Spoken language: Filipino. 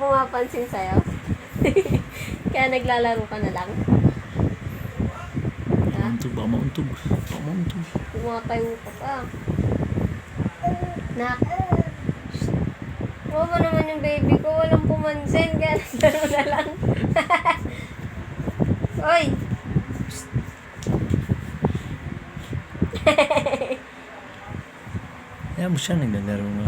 pumapansin sa'yo? Kaya naglalaro ka na lang? Ha? Baka mauntog. Tumatayo ka pa. Nak. Mama naman yung baby ko. Walang pumansin. Kaya naglaro na lang. Oy! Kaya mo siya naglalaro nga.